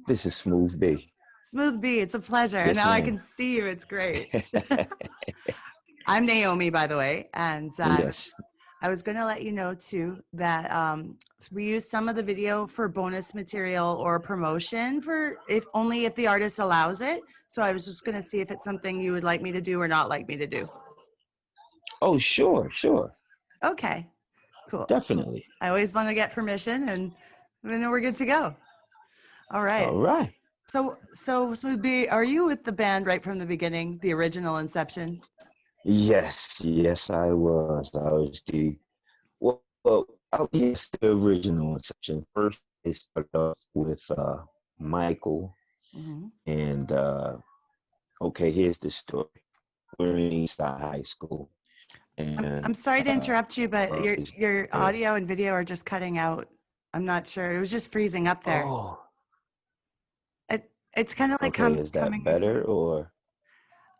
This is Smoove B. Smooth B, it's a pleasure. And Yes, now I ma'am. can see you. It's great. I'm Naomi, by the way. And Yes. I was going to let you know, too, that we use some of the video for bonus material or promotion for if only if the artist allows it. So I was just going to see if it's something you would like me to do or not like me to do. Oh, sure, sure. Okay, cool. Definitely. I always want to get permission, and then we're good to go. All right. All right. So Smooth B, are you with the band right from the beginning, the original inception? Yes, I was. I was yes, the original inception. First, it started off with Michael, Hmm. and okay, here's the story. We're in Eastside High School, I'm and sorry to interrupt you, but is your there. audio and video are just cutting out. I'm not sure. It was just freezing up there. Oh, It's kind of like okay. Is that coming and better going.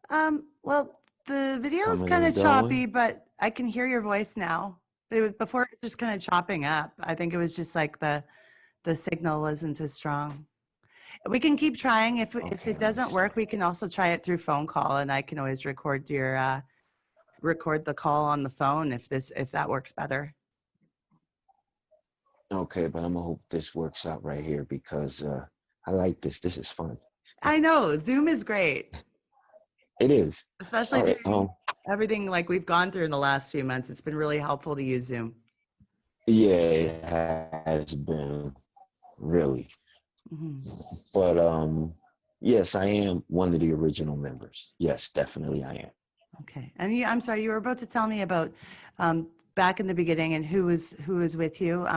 or Well, the video is coming kind and of choppy, going? but I can hear your voice now. Before it was just kind of chopping up. I think it was just like the signal wasn't as strong. We can keep trying. If Okay, it let me doesn't see. work, we can also try it through phone call, and I can always record the call on the phone if that works better. Okay, but I'm gonna hope this works out right here because I like this. This is fun. I know Zoom is great, It is. especially All right. during everything like we've gone through in the last few months. It's been really helpful to use Zoom. Yeah, it has been really. Hmm. But yes, I am one of the original members. Yes, definitely I am. Okay, and I'm sorry, you were about to tell me about back in the beginning and who was with you.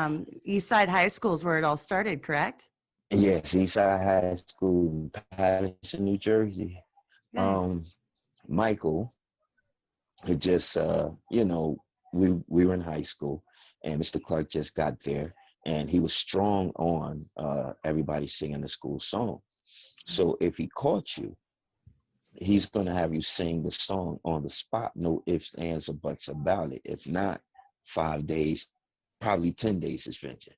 East Side High School is where it all started, correct? Yes, Eastside High School, in Patterson, New Jersey. Yes. Um, Michael, it just we were in high school, and Mr. Clark just got there, and he was strong on everybody singing the school song. So if he caught you, he's going to have you sing the song on the spot, no ifs, ands, or buts about it. If not, 5 days, probably 10 days suspension,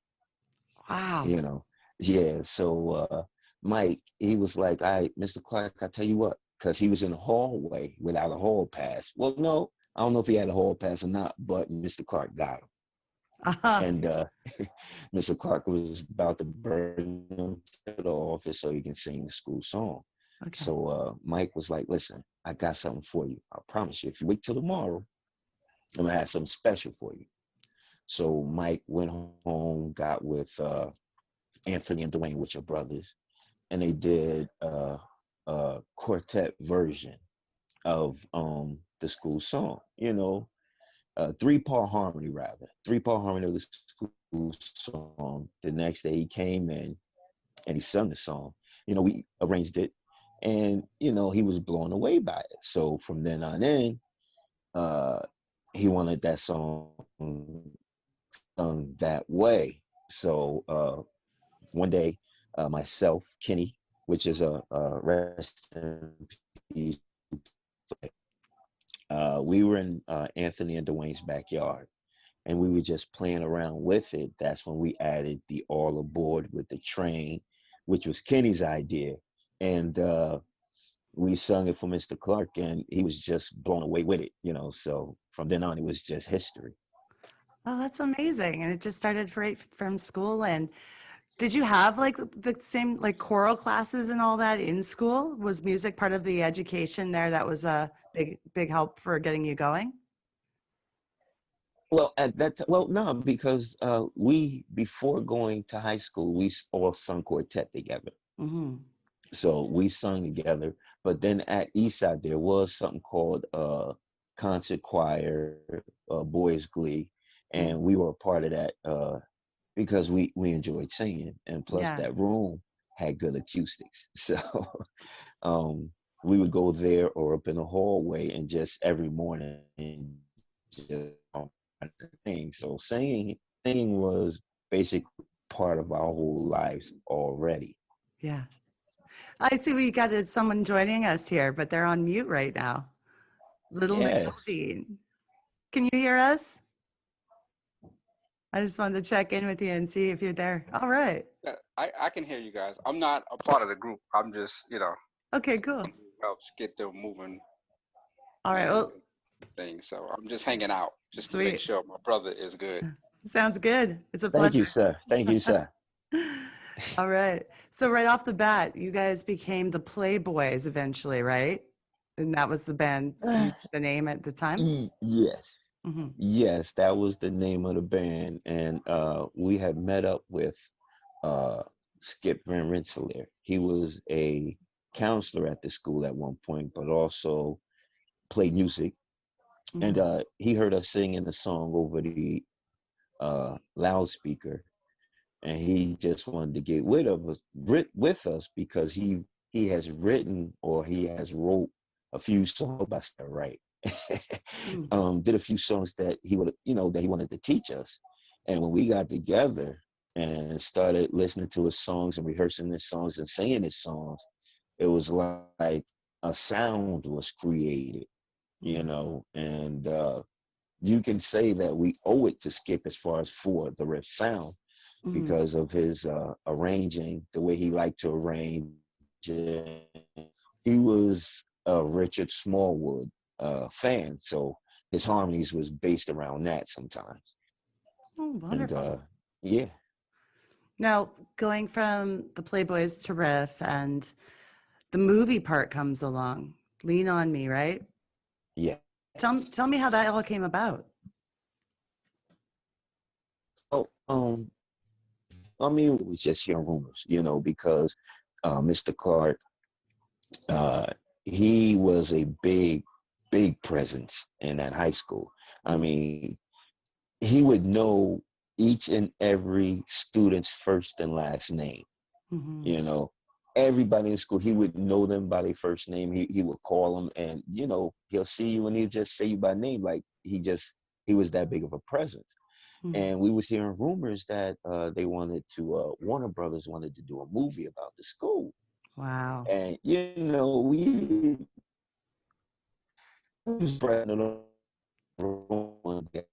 Wow. you know. Yeah, so Mike, he was like, all right, Mr. Clark, I tell you what, because he was in the hallway without a hall pass. Well, no, I don't know if he had a hall pass or not, but Mr. Clark got him. Uh-huh. And Mr. Clark was about to bring him to the office so he can sing the school song. Okay. So Mike was like, listen, I got something for you. I promise you, if you wait till tomorrow, I'm gonna have something special for you. So Mike went home, got with Anthony and Dwayne, which are brothers, and they did a quartet version of the school song. Three-part harmony rather, three-part harmony of the school song. The next day he came in and he sung the song. We arranged it, and he was blown away by it. So from then on in, uh, he wanted that song sung that way. So one day, myself, Kenny, which is a rest in peace, we were in Anthony and Dwayne's backyard, and we were just playing around with it. That's when we added the all aboard with the train, which was Kenny's idea. And we sung it for Mr. Clark, and he was just blown away with it. So from then on, it was just history. Oh, that's amazing. And it just started right from school. And did you have like the same like choral classes and all that in school? Was music part of the education there that was a big help for getting you going? Well, well, no, because we before going to high school, we all sung quartet together. Hmm. So we sung together. But then at Eastside, there was something called concert choir, boys glee, and we were a part of that because we enjoyed singing, and plus Yeah. that room had good acoustics. So um, we would go there or up in the hallway and just every morning just sing. So singing was basically part of our whole lives already. Yeah. I see we got someone joining us here, but they're on mute right now. Little Yes. McElveen. Can you hear us? I just wanted to check in with you and see if you're there. All right. Yeah, I can hear you guys. I'm not a part of the group. I'm just, Okay, cool. helps get them moving All right. and Well, things. So I'm just hanging out just to make sweet. sure my brother is good. Sounds good. It's a Thank you, pleasure. sir. Thank you, sir. All right. So right off the bat, you guys became the Playboys eventually, right? And that was the band, the name at the time? Yes. Hmm. Yes, that was the name of the band. And we had met up with uh, Skip Van Rensselaer. He was a counselor at the school at one point, but also played music. And Hmm. he heard us singing a song over the loudspeaker, and he just wanted to get with us because he has written or he has wrote a few songs by right. Did a few songs that he would that he wanted to teach us. And when we got together and started listening to his songs and rehearsing his songs and singing his songs, it was like a sound was created, and you can say that we owe it to Skip as far as for the riff sound Hmm. because of his arranging, the way he liked to arrange. And he was a Richard Smallwood fan, so his harmonies was based around that sometimes. Oh, And wonderful. yeah, Now, going from the Playboys to Riff and the movie part comes along, Lean on Me, right? yes. Tell me how that all came about. Well, I mean, it was just hearing rumors, because Mr. Clark, uh, he was a big presence in that high school. I mean, he would know each and every student's first and last name. Hmm. You know, everybody in school, he would know them by their first name. He would call them, and he'll see you and he'll just say you by name, like he was that big of a presence. Hmm. And we was hearing rumors that they wanted to Warner Brothers wanted to do a movie about the school. Wow. And we was spreading it around one day.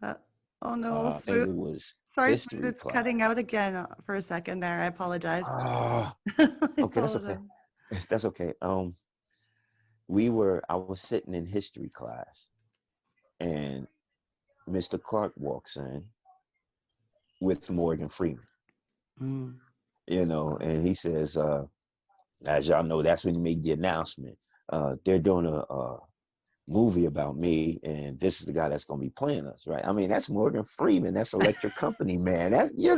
Uh, oh no, I think Smooth. it was Sorry, Smooth. history It's class. cutting out again for a second there. I apologize. Ah, I okay, that's okay. apologize. That's okay. I was sitting in history class, and Mr. Clark walks in with Morgan Freeman, Mm. Wow. and he says, as y'all know, that's when he made the announcement. They're doing a movie about me, and this is the guy that's going to be playing us, right? I mean, that's Morgan Freeman. That's Electric Company, man. That's, Yeah.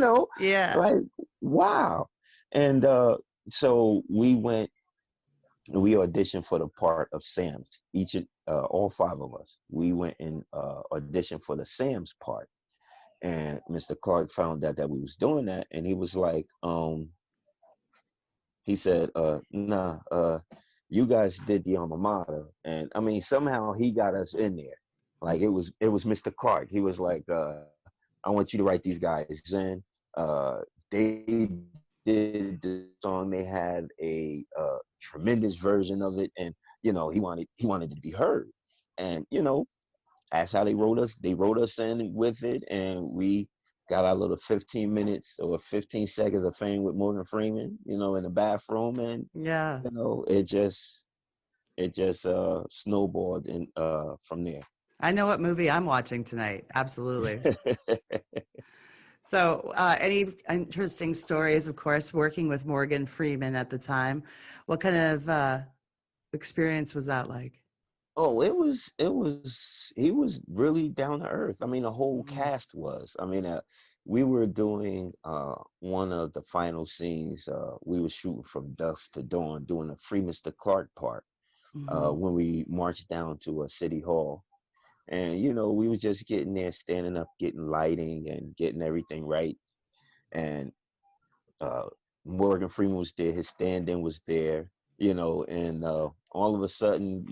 like, wow. And so we auditioned for the part of Sam's. All five of us, we went and auditioned for the Sam's part. And Mr. Clark found out that we was doing that, and he was like, he said, nah, you guys did the alma mater. And I mean, somehow he got us in there. Like it was Mr. Clark. He was like, I want you to write these guys in. They did the song. They had a tremendous version of it, and he wanted it to be heard. And that's how they wrote us. They wrote us in with it, and we got our little 15 minutes or 15 seconds of fame with Morgan Freeman, in the bathroom, and Yeah. it just snowballed and from there. I know what movie I'm watching tonight. Absolutely. So, any interesting stories, of course, working with Morgan Freeman at the time? What kind of experience was that like? Oh, he was really down to earth. I mean, the whole Hmm. cast was. I mean, we were doing one of the final scenes. We were shooting from dusk to dawn, doing the Free Mr. Clark part Hmm. when we marched down to a city hall. And we was just getting there, standing up, getting lighting, and getting everything right. And uh, Morgan Freeman was there, his stand-in was there, and all of a sudden,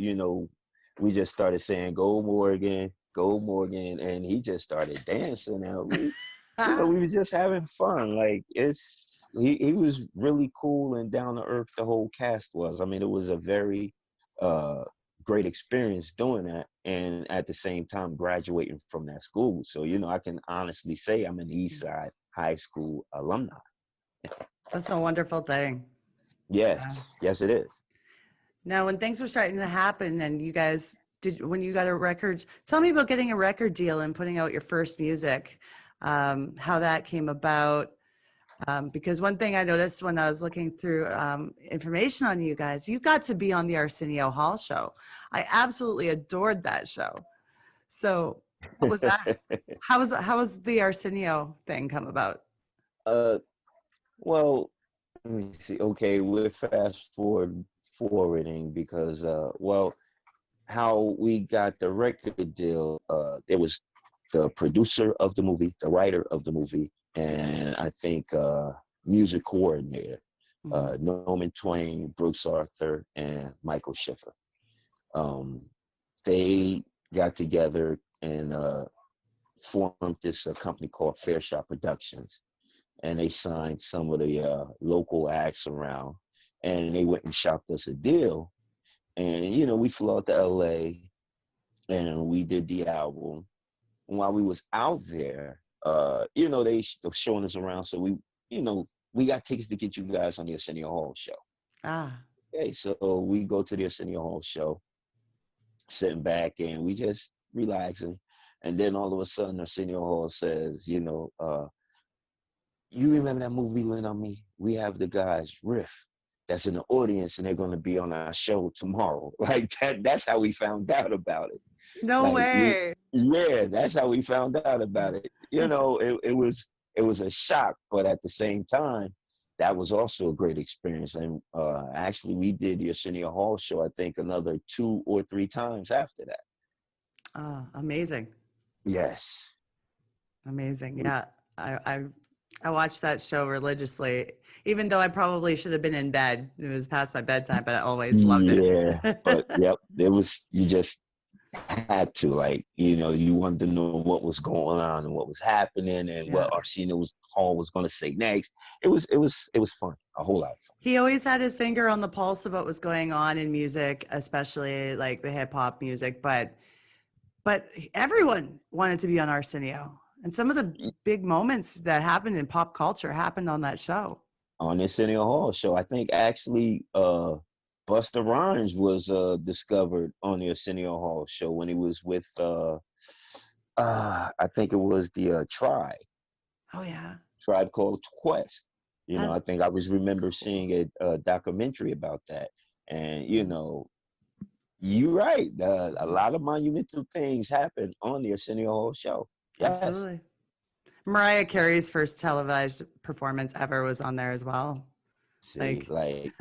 we just started saying, go Morgan," and he just started dancing. And we were just having fun. Like he was really cool and down to earth. The whole cast was. I mean, it was a very uh, great experience doing that, and at the same time graduating from that school. So I can honestly say I'm an East Side High School alumni. That's a wonderful thing. Yeah. Yes, yes, it is. Now, when things were starting to happen and you guys did, when you got a record, tell me about getting a record deal and putting out your first music, how that came about. Because one thing I noticed when I was looking through information on you guys, you got to be on the Arsenio Hall show. I absolutely adored that show. So what was that? How was the Arsenio thing come about? uh, well, let me see. Okay, we're forwarding because, well, how we got the record deal, there was the producer of the movie, the writer of the movie, and I think music coordinator, Mhm. Norman Twain, Brooks Arthur, and Michael Schiffer. Um, they got together and formed this company called Fair Shot Productions, and they signed some of the local acts around, and they went and shopped us a deal. And we flew out to LA and we did the album. And while we was out there, they were showing us around. So we got tickets to get you guys on the Arsenio Hall show. Ah, Okay, so we go to the Arsenio Hall show, sitting back and we just relaxing. And then all of a sudden Arsenio Hall says, you remember that movie Lean on Me? We have the guys RIFF that's in the audience and they're gonna be on our show tomorrow. Like that's how we found out about it. no Like way. yeah, that's how we found out about it. It was a shock, but at the same time, that was also a great experience. And actually we did the Arsenio Hall show, I think another 2 or 3 times after that. Oh, amazing. Yes. Amazing. Yeah. I watched that show religiously, even though I probably should have been in bed. It was past my bedtime, but I always loved it. Yeah, but yep, there was you just had to like you wanted to know what was going on and what was happening and Yeah. what Hall was going to say next. It was fun, a whole lot of fun. He always had his finger on the pulse of what was going on in music, especially like the hip hop music, but everyone wanted to be on Arsenio. And some of the big moments that happened in pop culture happened on that show. On the Arsenio Hall show, I think actually Busta Rhymes was discovered on the Arsenio Hall show when he was with I think it was the Oh yeah. Tribe Called Quest. That, I think I was remember that's cool. seeing a documentary about that, and Mhm. you're right. A lot of monumental things happen on the Arsenio Hall show. Yes. Absolutely. Mariah Carey's first televised performance ever was on there as well. See, Like, like,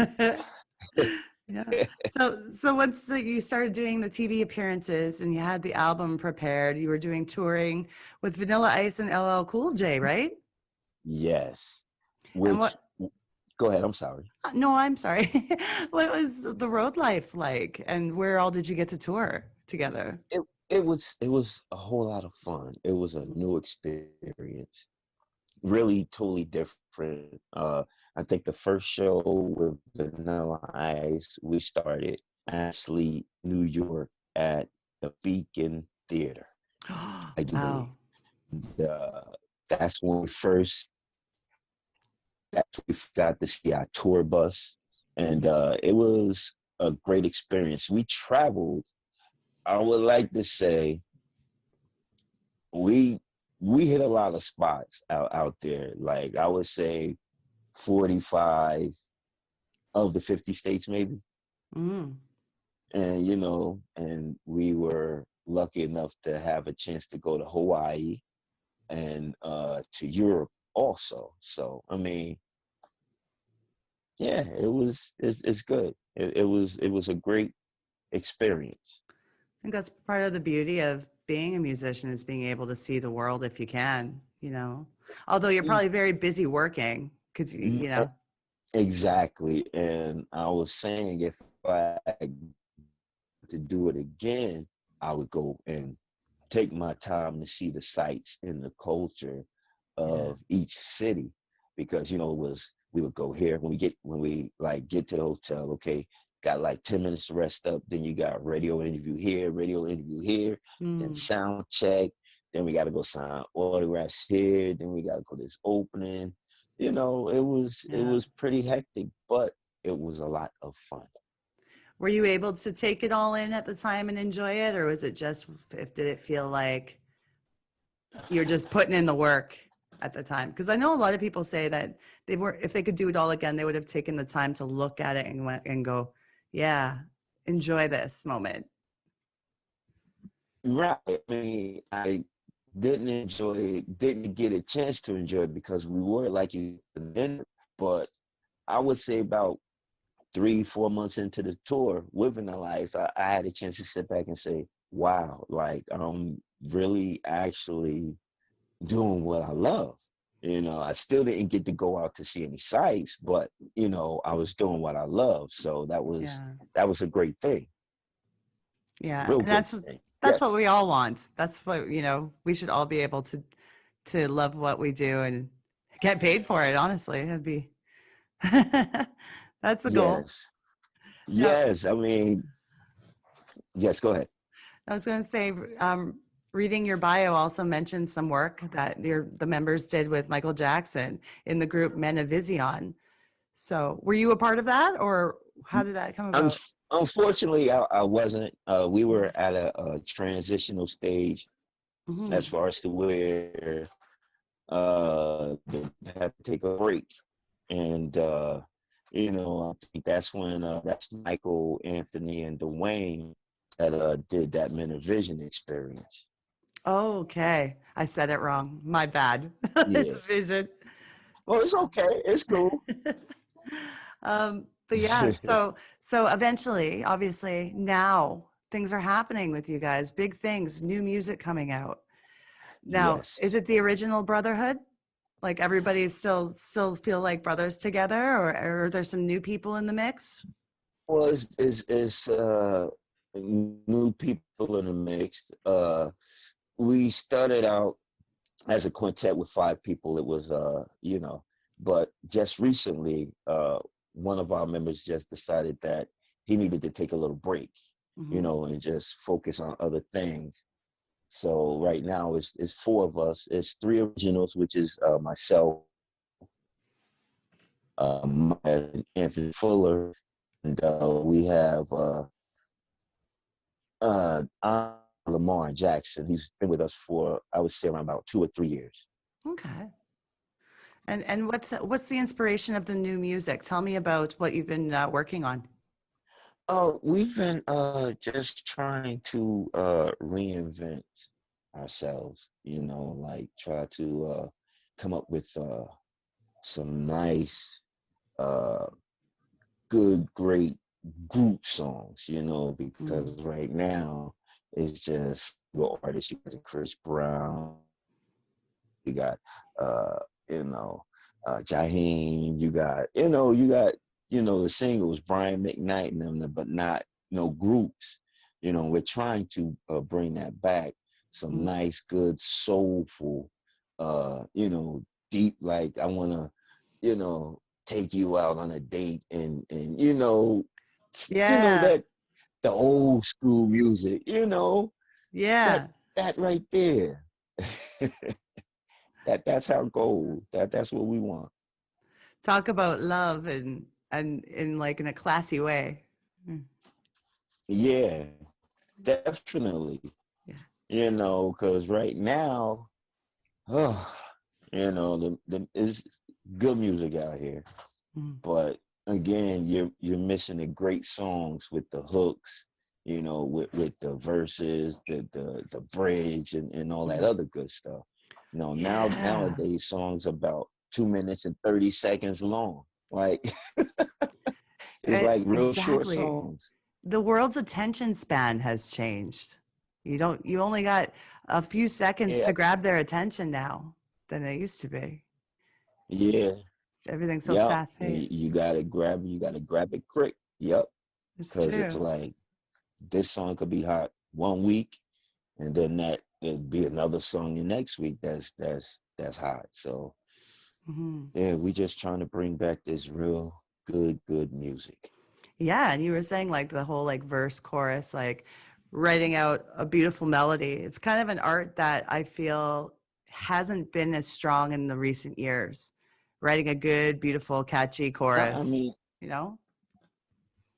yeah. So once you started doing the TV appearances and you had the album prepared, you were doing touring with Vanilla Ice and LL Cool J, right? yes. And Which, go ahead. I'm sorry. no, I'm sorry. What was the road life like? And where all did you get to tour together? It was a whole lot of fun. It was a new experience, really totally different. I think the first show with Vanilla Ice, we started actually New York at the Beacon Theater, I do believe. Wow. Uh, that's when we first that's when we got to see our tour bus, and it was a great experience. We traveled. I would like to say we we hit a lot of spots out there. Like I would say 45 of the 50 states maybe. Mm. And and we were lucky enough to have a chance to go to Hawaii and to Europe also. So I mean, yeah, it's good. It was a great experience. I think that's part of the beauty of being a musician is being able to see the world if you can, you know. Although you're E- probably very busy working because e- you know. Exactly. And I was saying if I had to do it again, I would go and take my time to see the sights and the culture Yeah. of each city because it was we would go here when we like get to the hotel. Okay, got like 10 minutes to rest up, then you got radio interview here, then Mm. sound check, then we got to go sign autographs here, then we got to go to this opening, it Yeah. was pretty hectic, but it was a lot of fun. Were you able to take it all in at the time and enjoy it, or was it just, if did it feel like you're just putting in the work at the time? Because I know a lot of people say that they were, if they could do it all again, they would have taken the time to look at it and went and go, yeah, enjoy this moment. Right. I mean, I didn't get a chance to enjoy it because we were like you then, but I would say about 3, 4 months into the tour with Vanilla, I had a chance to sit back and say, wow, like I'm really actually doing what I love. I still didn't get to go out to see any sights, but I was doing what I love. So Yeah. that was a great thing. Yeah. Real And great thing. that's what Yes. we all want. That's what, we should all be able to love what we do and get paid for it. Honestly, it'd be, that's the goal. Yes. Now, Yes. I mean, yes, go ahead. I was going to say, reading your bio also mentioned some work that the members did with Michael Jackson in the group Menavision. So, were you a part of that, or how did that come Un- about? Unfortunately, I wasn't. We were at a transitional stage as Mhm. far as to where they had to take a break. And, I think that's when that's Michael, Anthony, and Dwayne that did that Vision experience. Okay, I said it wrong. My bad. It's Yeah. Vision. Well, it's okay. It's cool. But yeah, so eventually, obviously, now things are happening with you guys. Big things, new music coming out. Now, is Yes. it the original Brotherhood? Like everybody still feel like brothers together, or are there some new people in the mix? Well, it's new people in the mix. We started out as a quintet with 5 people. It was but just recently one of our members just decided that he needed to take a little break, Hmm. and just focus on other things. So right now it's 4 of us. It's 3 originals, which is myself, Anthony Fuller, and we have Lamar Jackson. He's been with us for, I would say, around about 2 or 3 years. Okay. And what's the inspiration of the new music? Tell me about what you've been working on. We've been just trying to reinvent ourselves, like try to come up with some nice, uh, good, great group songs, because Mm. right now it's just your artists. You got Chris Brown, you got uh, you know, Jaheim, the singles, Brian McKnight and them, but not no groups. We're trying to bring that back. Some Mm. nice, good, soulful, deep. Like I want to, take you out on a date, and Yeah, that the old school music. That yeah. that right there. That's our goal. That's what we want. Talk about love and in like in a classy way. Mm. Yeah, definitely. Yeah. Because right now, oh, the is good music out here. Mm. But again, you're missing the great songs with the hooks, with the verses, the bridge, and all that Mm. other good stuff. Yeah. Nowadays songs about 2 minutes and 30 seconds long. Like it's like real short Exactly. songs. The world's attention span has changed. You only got a few seconds Yeah, to grab their attention now than it used to be. yeah, Everything's so yep. fast And paced. you gotta grab it quick. Yep. It's Because it's true. like this song could be hot one week, and then there'd be another song the next week that's hot. So Hmm. yeah, we just trying to bring back this real good music. Yeah, and you were saying like the whole like verse chorus, like writing out a beautiful melody. It's kind of an art that I feel hasn't been as strong in the recent years, writing a good, beautiful, catchy I chorus, mean, you know?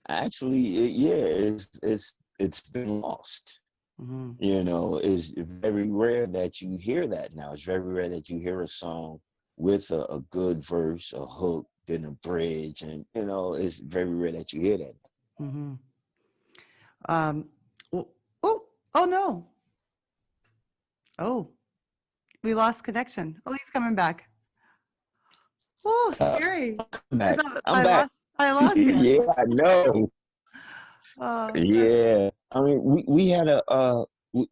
actually, yeah, it's been lost. Hmm. You know, it's very rare that you hear that now. It's very rare that you hear a song with a good verse, a hook, then a bridge, and you know, it's very rare that you hear that. Hmm. Um, oh, oh, oh no. Oh, we lost connection. Oh, he's coming back. Oh, Uh, scary. I'm I back. thought I'm back. I lost you. Yeah, I know. Oh, that's, Yeah, I mean, we had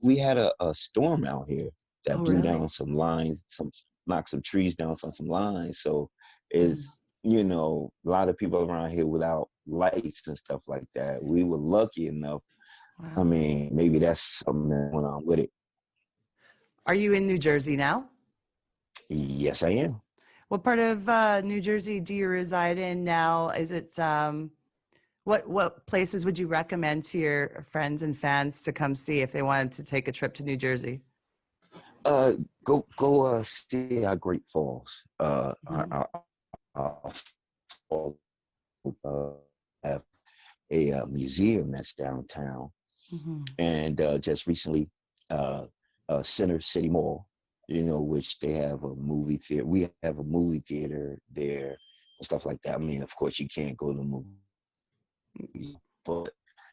we had a storm out here oh, that blew really? down some lines, some knocked some trees down on some lines. So Mhm. it's you know a lot of people around here without lights and stuff like that. We were lucky enough. I Wow. mean, maybe that's something that went on with it. Are you in New Jersey now? Yes, I am. What part of New Jersey do you reside in now? Is it what places would you recommend to your friends and fans to come see if they wanted to take a trip to New Jersey? Uh, go see our Great Falls. Hmm. Our falls have a museum that's downtown. Hmm. And just recently, uh, Center City Mall, you know, which they have a movie theater. We have a movie theater there and stuff like that. I mean, of course, you can't go to the movies, but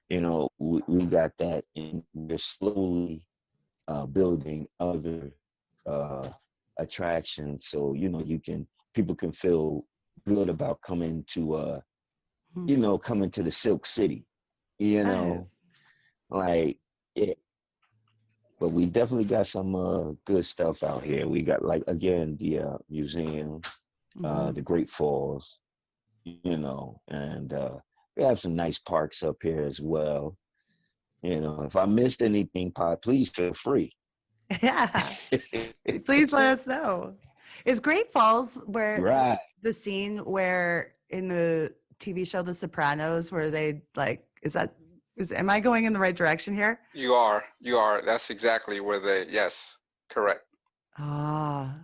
you know, we got that, and we're slowly building other uh, attractions. So you know, you can people can feel good about coming to you know coming to the Silk City. You know, Yes. like. Yeah, but we definitely got some good stuff out here. We got like again the museum, Hmm. the Great Falls, you know, and we have some nice parks up here as well. You know, if I missed anything, Pod, please feel free. Yeah. Please let us know. Is Great Falls where Right. the scene where in the TV show The Sopranos where they like am I going in the right direction here? You are. That's exactly where they. Yes, correct. Ah,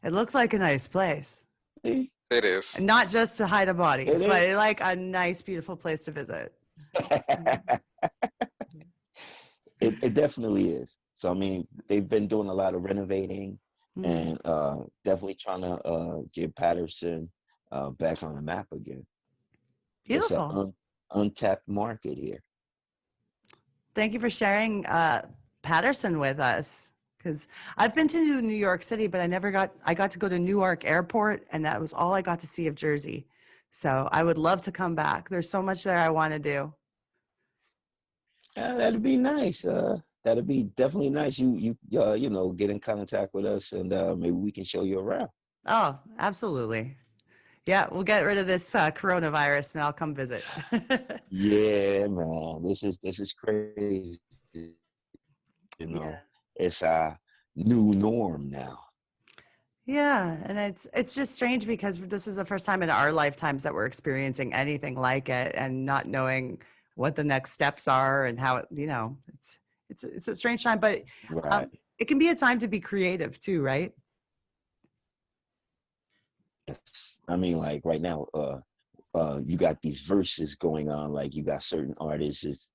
it looks like a nice place. See? It is. And not just to hide a body, It is. but like a nice, beautiful place to visit. It definitely is. So I mean, they've been doing a lot of renovating Mm, and definitely trying to get Patterson back on the map again. It's a beautiful. untapped market here. Thank you for sharing Patterson with us. Because I've been to New York City, but I got to go to Newark Airport, and that was all I got to see of Jersey. So I would love to come back. There's so much there I want to do. Yeah, that'd be nice. That'd be definitely nice. You know get in contact with us and maybe we can show you around. Oh, absolutely. Yeah, we'll get rid of this coronavirus and I'll come visit. Yeah, man. This is crazy. You Yeah. know, it's our new norm now. Yeah, and it's just strange because this is the first time in our lifetimes that we're experiencing anything like it and not knowing what the next steps are and how it's a strange time, but Right. it can be a time to be creative too, right? Yes. I mean, like right now, you got these verses going on. Like you got certain artists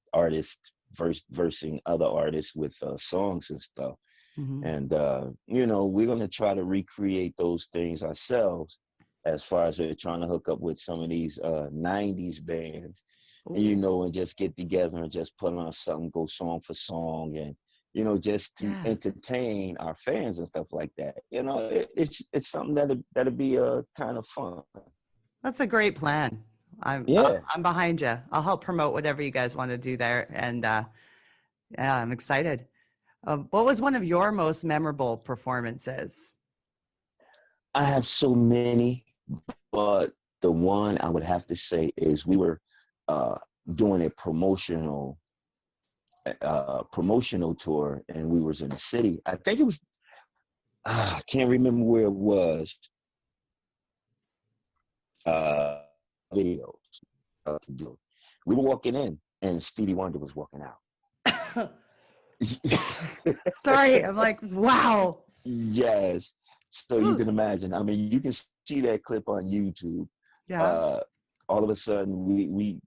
versing other artists with songs and stuff. Hmm. And you know, we're gonna try to recreate those things ourselves as far as we're trying to hook up with some of these 90s bands, and you Ooh, know, and just get together and just put on something, go song for song, and you know, just to yeah, entertain our fans and stuff like that. You know, it's something that'll be kind of fun. that's a great plan. Yeah. I'm behind you. I'll help promote whatever you guys want to do there, and yeah, I'm excited. What was one of your most memorable performances? I have so many, but the one I would have to say is we were uh, doing a promotional tour, and we was in the city. I think it was I can't remember where it was. Uh, Videos. We were walking in, and Stevie Wonder was walking out. Sorry, I'm like, wow. Yes. So you Whew. can imagine. I mean, you can see that clip on YouTube, Yeah. uh, all of a sudden we meet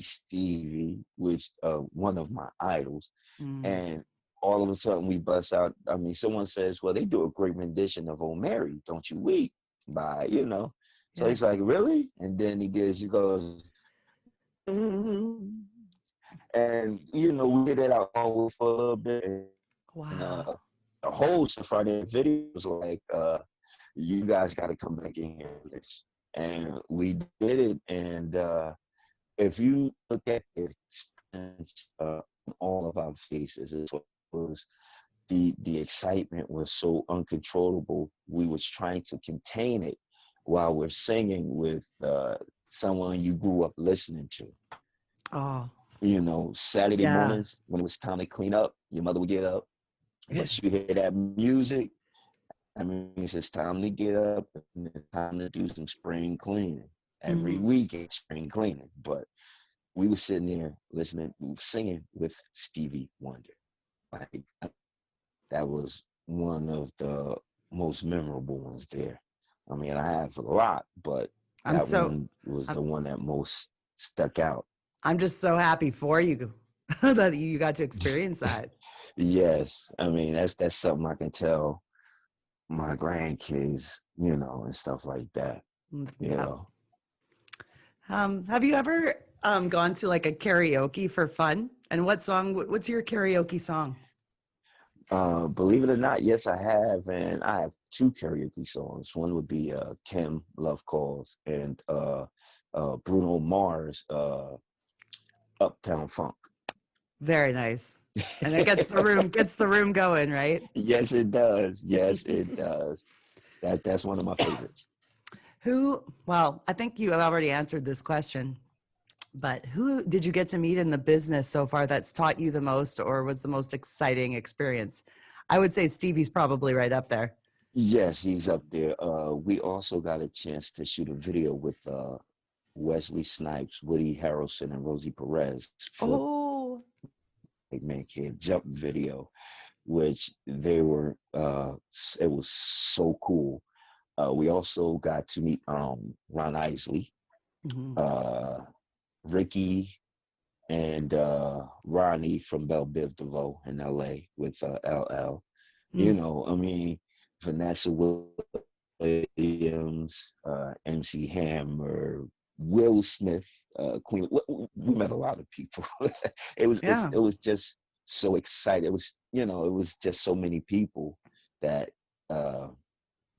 Stevie, which one of my idols, Mm, and all of a sudden we bust out. I mean, someone says, "Well, they do a great rendition of "Oh Mary, Don't You Weep" by So yeah. he's like, "Really?" And then he goes, "Mm." And we did it out for a little bit, and Wow. the host of Friday video was like, "You guys got to come back in here for this," and we did it. And if you look at the experience on all of our faces, it was the excitement was so uncontrollable. We was trying to contain it while we're singing with someone you grew up listening to. Oh, Saturday yeah. mornings when it was time to clean up, your mother would get up. Once you hear that music, that means it's time to get up and it's time to do some spring cleaning. Every Mhm. weekend, spring cleaning. But we were sitting there listening, singing with Stevie Wonder. Like, that was one of the most memorable ones there. I mean, I have a lot, but I'm that so one was I'm the one that most stuck out. I'm just so happy for you that you got to experience that. Yes, I mean that's something I can tell my grandkids, and stuff like that. You Yeah. know, Have you ever gone to like a karaoke for fun? And what's your karaoke song? believe it or not, yes, I have, and I have two karaoke songs. One would be Kim Love Calls and Bruno Mars Uptown Funk. Very nice. And it gets the room going, right? Yes, it does. Yes, it does. That's one of my favorites. Well, I think you have already answered this question, but who did you get to meet in the business so far that's taught you the most or was the most exciting experience? I would say Stevie's probably right up there. Yes, he's up there. We also got a chance to shoot a video with Wesley Snipes, Woody Harrelson, and Rosie Perez for Oh, Big Man Can't Jump video, which they were. It was so cool. We also got to meet Ron Isley, mhm. uh, Ricky, and Ronnie from Belle Biv DeVoe in LA with LL. Mm. I mean, Vanessa Williams, MC Hammer, Will Smith, Queen. We met a lot of people. Yeah. It was just so exciting. It was just so many people that uh,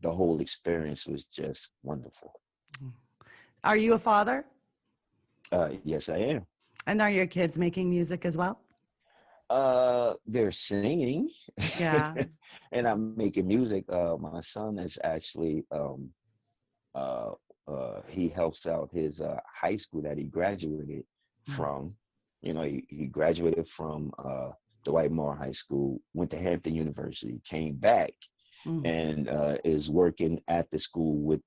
the whole experience was just wonderful. Are you a father? Yes, I am. And are your kids making music as well? They're singing, Yeah. and I'm making music. My son is actually uh, he helps out his high school that he graduated Mm, from. He graduated from Dwight Moore High School, went to Hampton University, came back, mm. and is working at the school with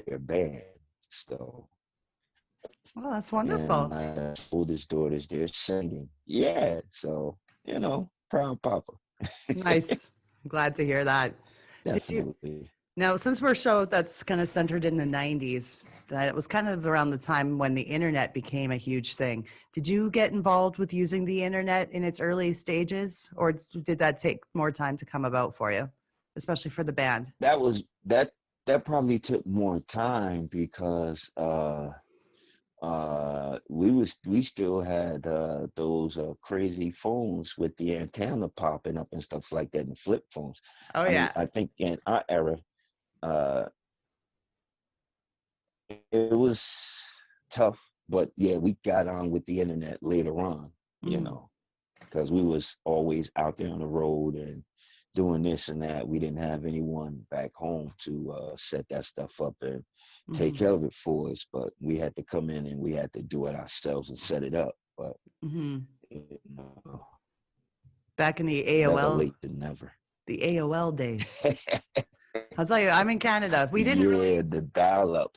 their band. So, Well, that's and wonderful. my oldest daughters, they're singing. Yeah, so proud papa. Nice. I'm glad to hear that. Did you Definitely. Now, since we're a show that's kind of centered in the 90s, that was kind of around the time when the internet became a huge thing. Did you get involved with using the internet in its early stages, or did that take more time to come about for you, especially for the band? That was that probably took more time because we still had those crazy phones with the antenna popping up and stuff like that, and flip phones. Oh I mean, yeah. I think in our era, uh, it was tough, but yeah, we got on with the internet later on, Mm, because we was always out there on the road and doing this and that. We didn't have anyone back home to set that stuff up and take mm, care of it for us, but we had to come in and we had to do it ourselves and set it up. But mm. you know, Back in better late than never. The AOL days. I'll tell you, I'm in Canada. Yeah, the dial up.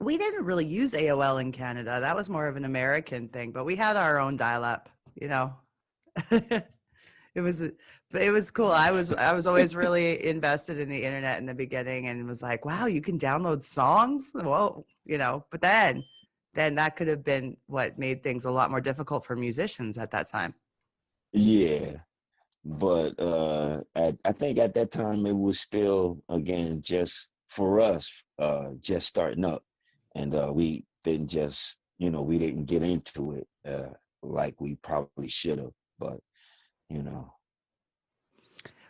We didn't really use AOL in Canada. That was more of an American thing, but we had our own dial-up, you know. It But it was cool. I was always really invested in the internet in the beginning, and was like, wow, you can download songs. Well, but then that could have been what made things a lot more difficult for musicians at that time. Yeah, but I think at that time it was still, again, just for us, just starting up, and we didn't just, we didn't get into it like we probably should have. But you know,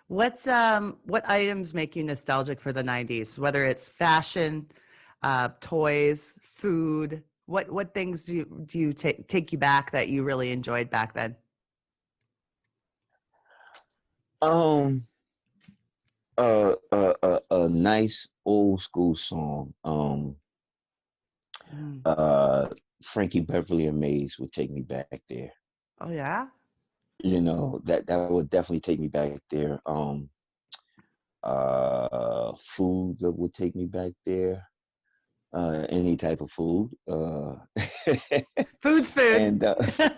What items make you nostalgic for the 90s? Whether it's fashion, toys, food, what things do you take you back that you really enjoyed back then? um, a nice old school song. Mm. Frankie Beverly and Maze would take me back there. Oh yeah. That would definitely take me back there. Food that would take me back there. Any type of food. Food's food. And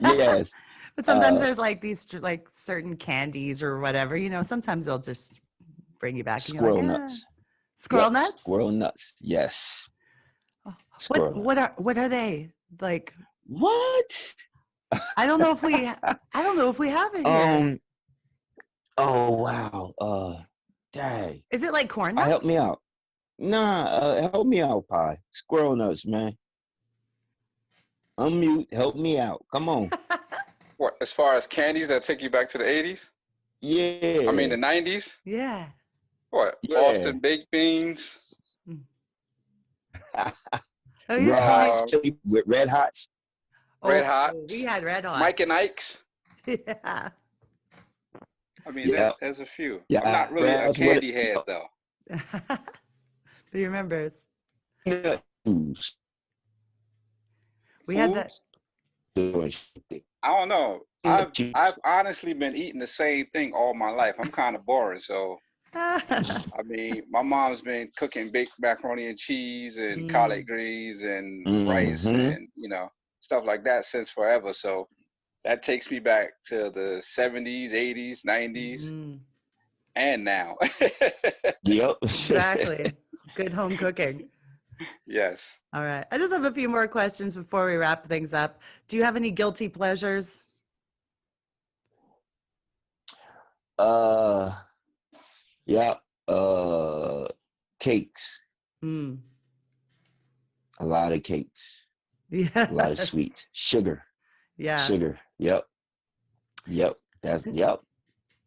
yes, But sometimes there's like these like certain candies or whatever, sometimes they'll just bring you back and you're like, squirrel yeah. nuts. Squirrel Yep, nuts? squirrel nuts. Yes, Oh, squirrel nuts. what are they? Like, What? I don't know if we have it here. Oh wow. Dang. Is it like corn Help me nuts? out. Nah, help me out, Pie. Squirrel nuts, man. Unmute. Help me out. Come on. What, as far as candies that take you back to the 80s? Yeah. I mean, the 90s? Yeah. What? Yeah. Boston baked beans? Oh, you Red tell me. hot chili with red hots. Red Hot? We had red hot. Mike and Ike's? Yeah. I mean, Yeah. there's a few. Yeah. I'm not really a That's what candy head, though. But he remembers. Foods. We had that. I don't know. I've honestly been eating the same thing all my life. I'm kind of boring, so I mean, my mom's been cooking baked macaroni and cheese and collard greens and rice and stuff like that since forever. So that takes me back to the 70s, 80s, 90s, and now. Yep. Exactly. Good home cooking. Yes. All right. I just have a few more questions before we wrap things up. Do you have any guilty pleasures? Yeah. Cakes. Mm. A lot of cakes. Yeah. A lot of sweets. Sugar. Yeah. Sugar. Yep. Yep. Yep.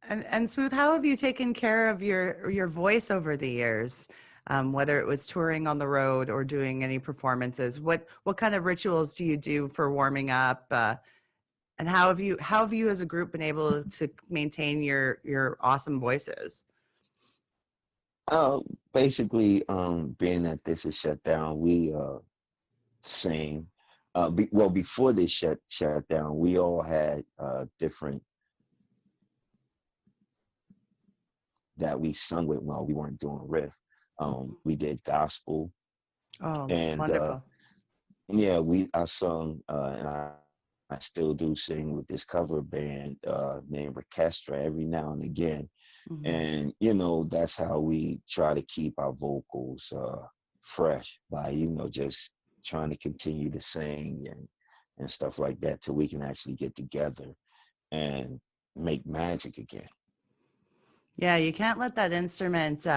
And Smoove, how have you taken care of your voice over the years? Whether it was touring on the road or doing any performances, what kind of rituals do you do for warming up? And how have you as a group been able to maintain your awesome voices? Basically, being that this is shut down, we sing. Before this shut down, we all had different that we sung with while we weren't doing RIFF. We did gospel. Oh, and wonderful. Yeah, I sung, and I still do sing with this cover band named Orchestra every now and again. And that's how we try to keep our vocals fresh by just trying to continue to sing and stuff like that till we can actually get together and make magic again. Yeah, you can't let that instrument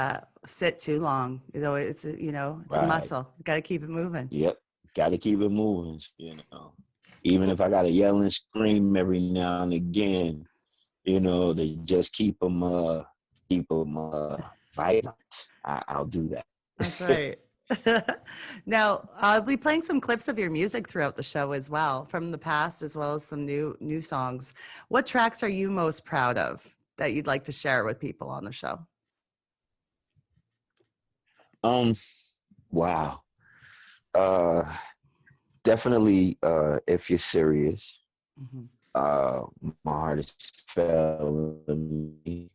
sit too long. It's a Right. muscle. You got to keep it moving. Yep, got to keep it moving. Even if I got to yell and scream every now and again, to just keep them violent. I'll do that. That's right. Now, I'll be playing some clips of your music throughout the show as well, from the past as well as some new songs. What tracks are you most proud of that you'd like to share with people on the show? Wow. Definitely, if you're serious. My heart is failing me.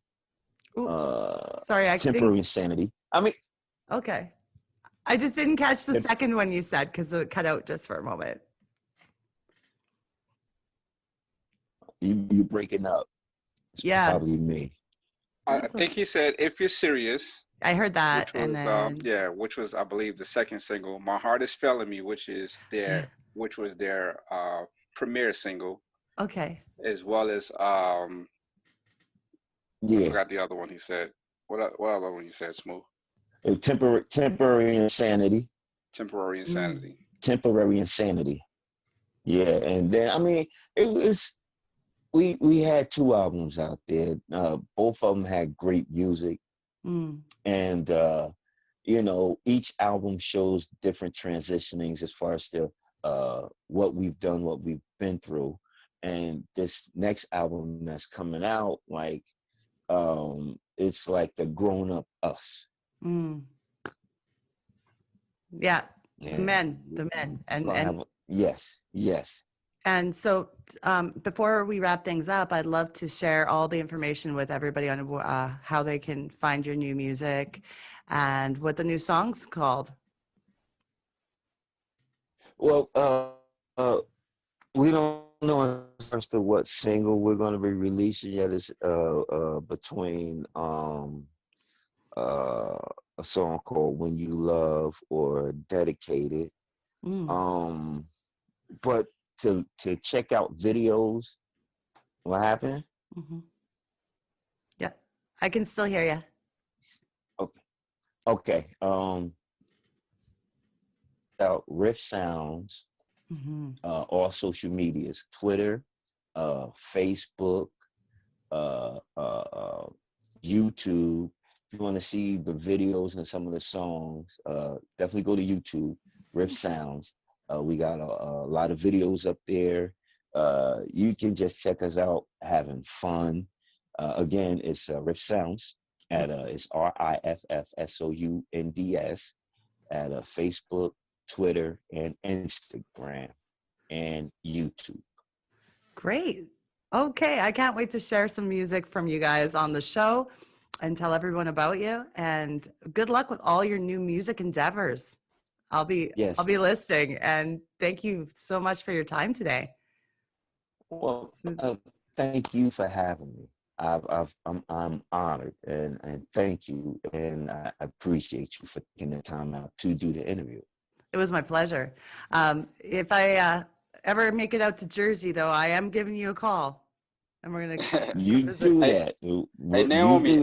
Sorry, I Temporary think. insanity. I mean, Okay. I just didn't catch the second one you said because it cut out just for a moment. you breaking up. It's Yeah. probably me. I think he said "If You're Serious," I heard that, which and was then which was, I believe, the second single. "My Heart Is Failing Me," which was their premiere single, okay. as well as I Yeah. forgot the other one he said. What other one he said? Smooth. Temporary insanity. Temporary Mm. Insanity. Temporary insanity. Yeah, and then I mean, it was we had two albums out there. Both of them had great music, Mm. and each album shows different transitionings as far as the what we've done, what we've been through, and this next album that's coming out, like it's like the grown up us. Mm. Yeah, Yeah, the men, gonna have yes, yes. and so before we wrap things up, I'd love to share all the information with everybody on how they can find your new music and what the new song's called. Well, we don't know in terms of what single we're going to be releasing yet. It's between uh, a song called "When You Love" or "Dedicated." Mm. Um, but to check out videos, what happened? Mm-hmm. Yeah, I can still hear you. Okay, okay. Out Riff Sounds, Mm-hmm. all social medias, Twitter, Facebook, YouTube. If you want to see the videos and some of the songs, definitely go to YouTube, Riff Sounds. We got a lot of videos up there. You can just check us out, having fun. Again, it's Riff Sounds it's RIFFSOUNDS at Facebook, Twitter, and Instagram and YouTube. Great. Okay, I can't wait to share some music from you guys on the show and tell everyone about you. And good luck with all your new music endeavors. I'll be Yes. listening. And thank you so much for your time today. Well, thank you for having me. I'm honored and thank you, and I appreciate you for taking the time out to do the interview. It was my pleasure. If I ever make it out to Jersey, though, I am giving you a call, and we're gonna You visit. do that. Hey, You Naomi, do